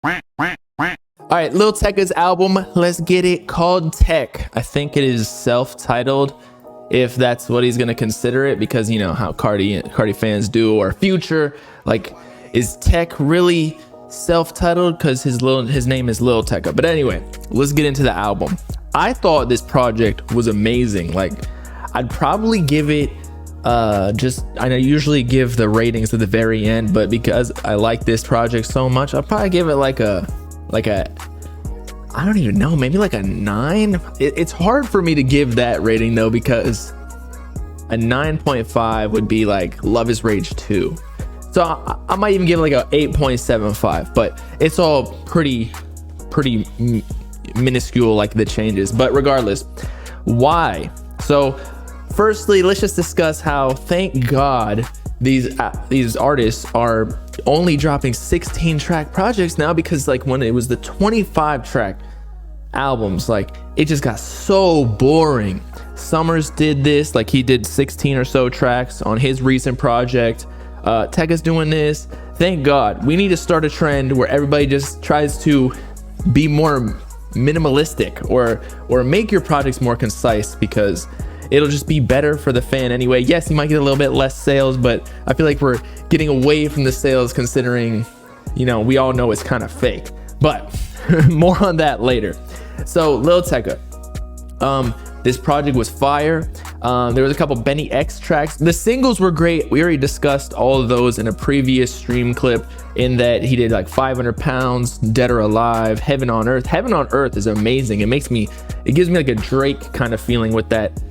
All right, Lil Tecca's album, let's get it, called TEC. I think it is self-titled, if that's what he's gonna consider it, because you know how Cardi fans do, or Future. Like, is TEC really self-titled? Because his name is Lil Tecca. But anyway, let's get into the album. I thought this project was amazing. Like, I'd probably give it I usually give the ratings at the very end, but because I like this project so much, I'll probably give it like a I don't even know, maybe like a 9. It's hard for me to give that rating though, because a 9.5 would be like Love is Rage 2. So I might even give it like a 8.75, but it's all pretty minuscule, like the changes. But regardless, why? So firstly, let's just discuss how, thank God, these artists are only dropping 16 track projects now, because like when it was the 25 track albums, like it just got so boring. Summers did this, like he did 16 or so tracks on his recent project. Tecca's doing this. Thank God. We need to start a trend where everybody just tries to be more minimalistic, or make your projects more concise, because it'll just be better for the fan anyway. Yes, you might get a little bit less sales, but I feel like we're getting away from the sales, considering, you know, we all know it's kind of fake. But more on that later. So Lil Tecca, this project was fire. There was a couple Benny X tracks. The singles were great. We already discussed all of those in a previous stream clip, in that he did like 500 Pounds, Dead or Alive, Heaven on Earth. Heaven on Earth is amazing. It gives me like a Drake kind of feeling with that.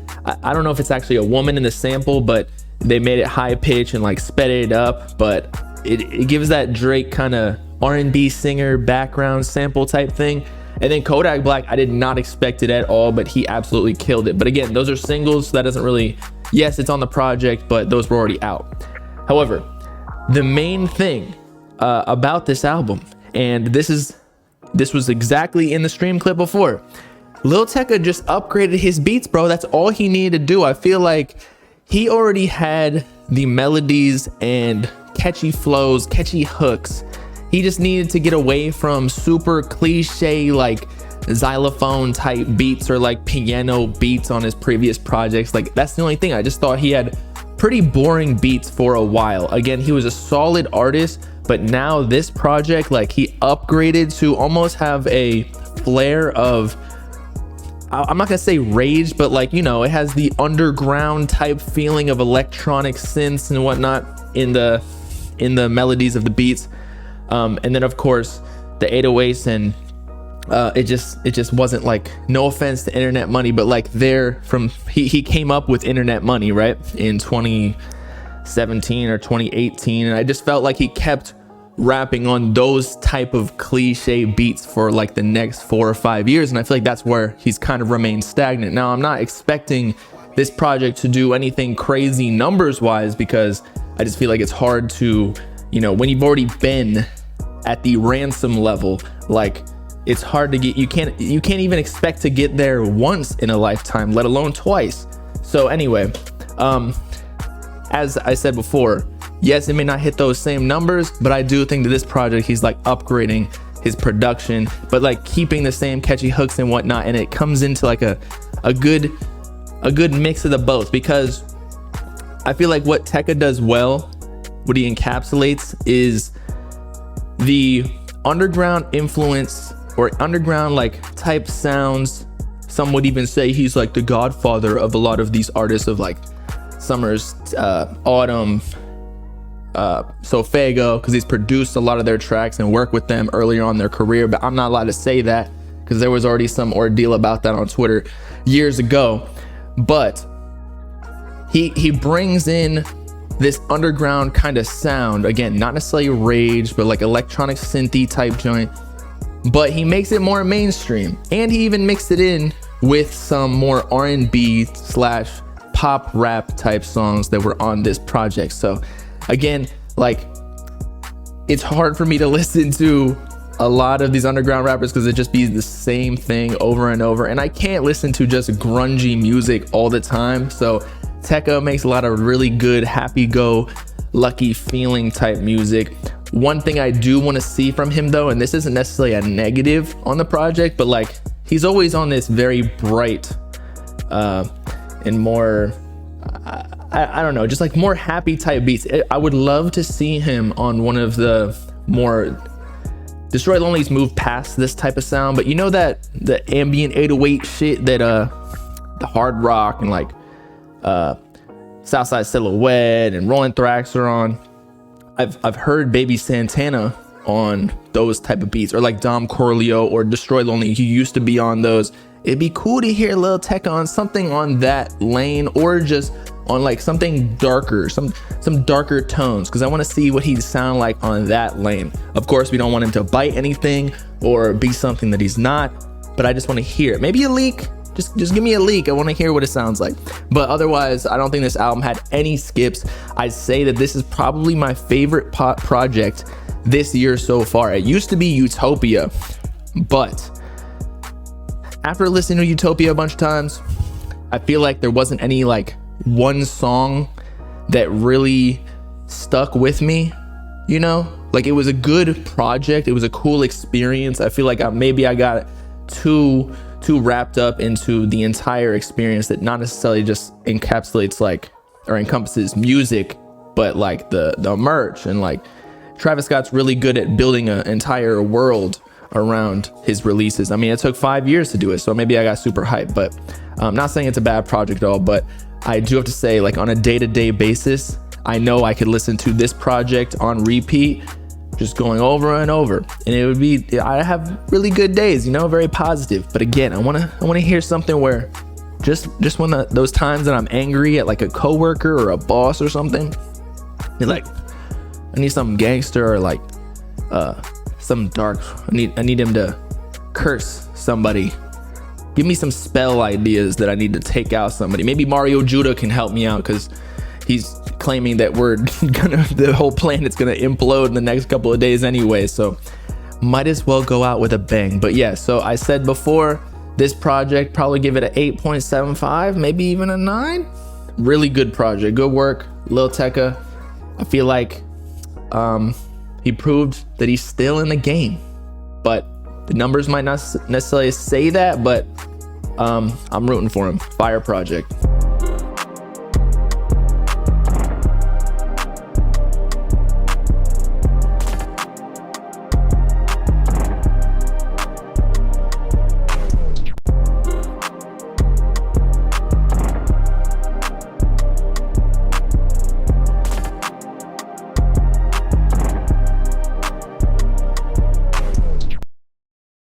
I don't know if it's actually a woman in the sample, but they made it high pitch and like sped it up, but it gives that Drake kind of R&B singer background sample type thing. And then Kodak Black, I did not expect it at all, but he absolutely killed it. But again, those are singles, so that doesn't really, yes, it's on the project, but those were already out. However, the main thing about this album, and this was exactly in the stream clip before, Lil Tecca just upgraded his beats, bro. That's all he needed to do. I feel like he already had the melodies and catchy flows, catchy hooks. He just needed to get away from super cliche like xylophone type beats or like piano beats on his previous projects. Like, that's the only thing. I just thought he had pretty boring beats for a while. Again, he was a solid artist, but now this project, like, he upgraded to almost have a flair of, I'm not gonna say rage, but like, you know, it has the underground type feeling of electronic synths and whatnot in the melodies of the beats. And then of course the 808s, and it just wasn't like, no offense to Internet Money, but like he came up with Internet Money, right, in 2017 or 2018, and I just felt like he kept rapping on those type of cliche beats for like the next 4 or 5 years, and I feel like that's where he's kind of remained stagnant. Now, I'm not expecting this project to do anything crazy numbers wise, because I just feel like it's hard to, you know, when you've already been at the Ransom level, like, it's hard to get, you can't even expect to get there once in a lifetime, let alone twice. So anyway, as I said before, yes, it may not hit those same numbers, but I do think that this project, he's like upgrading his production, but like keeping the same catchy hooks and whatnot, and it comes into like a good mix of the both, because I feel like what Tecca does well, what he encapsulates, is the underground influence or underground like type sounds. Some would even say he's like the godfather of a lot of these artists, of like Summers, Autumn, Sofego, because he's produced a lot of their tracks and worked with them earlier on in their career. But I'm not allowed to say that, because there was already some ordeal about that on Twitter years ago. But he brings in this underground kind of sound, again, not necessarily rage, but like electronic synthy type joint, but he makes it more mainstream, and he even mixed it in with some more R&B / pop rap type songs that were on this project. So again, like, it's hard for me to listen to a lot of these underground rappers, because it just be the same thing over and over, and I can't listen to just grungy music all the time. So Tecca makes a lot of really good happy go lucky feeling type music. One thing I do want to see from him though, and this isn't necessarily a negative on the project, but like he's always on this very bright and more I don't know, just like more happy type beats. I would love to see him on one of the more Destroy Lonely's moved past this type of sound, but you know that the ambient 808 shit that the hard rock and like Southside Silhouette and Rolling Thrax are on. I've heard Baby Santana on those type of beats, or like Dom Corleo or Destroy Lonely. He used to be on those. It'd be cool to hear Lil Tecca on something on that lane, or just on like something darker, some darker tones, because I want to see what he'd sound like on that lane. Of course, we don't want him to bite anything or be something that he's not, but I just want to hear it. Maybe a leak. Just give me a leak. I want to hear what it sounds like. But otherwise, I don't think this album had any skips. I'd say that this is probably my favorite pop project this year so far. It used to be Utopia, but after listening to Utopia a bunch of times, I feel like there wasn't any like one song that really stuck with me, you know? Like it was a good project. It was a cool experience. I feel like maybe I got too wrapped up into the entire experience that not necessarily just encapsulates like or encompasses music, but like the merch. And like Travis Scott's really good at building an entire world around his releases. I mean, it took 5 years to do it, so maybe I got super hyped, but I'm not saying it's a bad project at all. But I do have to say, like on a day-to-day basis, I know I could listen to this project on repeat, just going over and over, and it would be, I have really good days, you know, very positive. But again, I want to hear something where just when those times that I'm angry at like a coworker or a boss or something, you're like, I need something gangster, or like some dark. I need him to curse somebody. Give me some spell ideas that I need to take out somebody. Maybe Mario Judah can help me out, because he's claiming that the whole planet's gonna implode in the next couple of days anyway, so might as well go out with a bang. But yeah, so I said before, this project, probably give it an 8.75, maybe even a 9. Really good project, good work, Lil Tecca. I feel like he proved that he's still in the game, but the numbers might not necessarily say that, but I'm rooting for him. Fire project.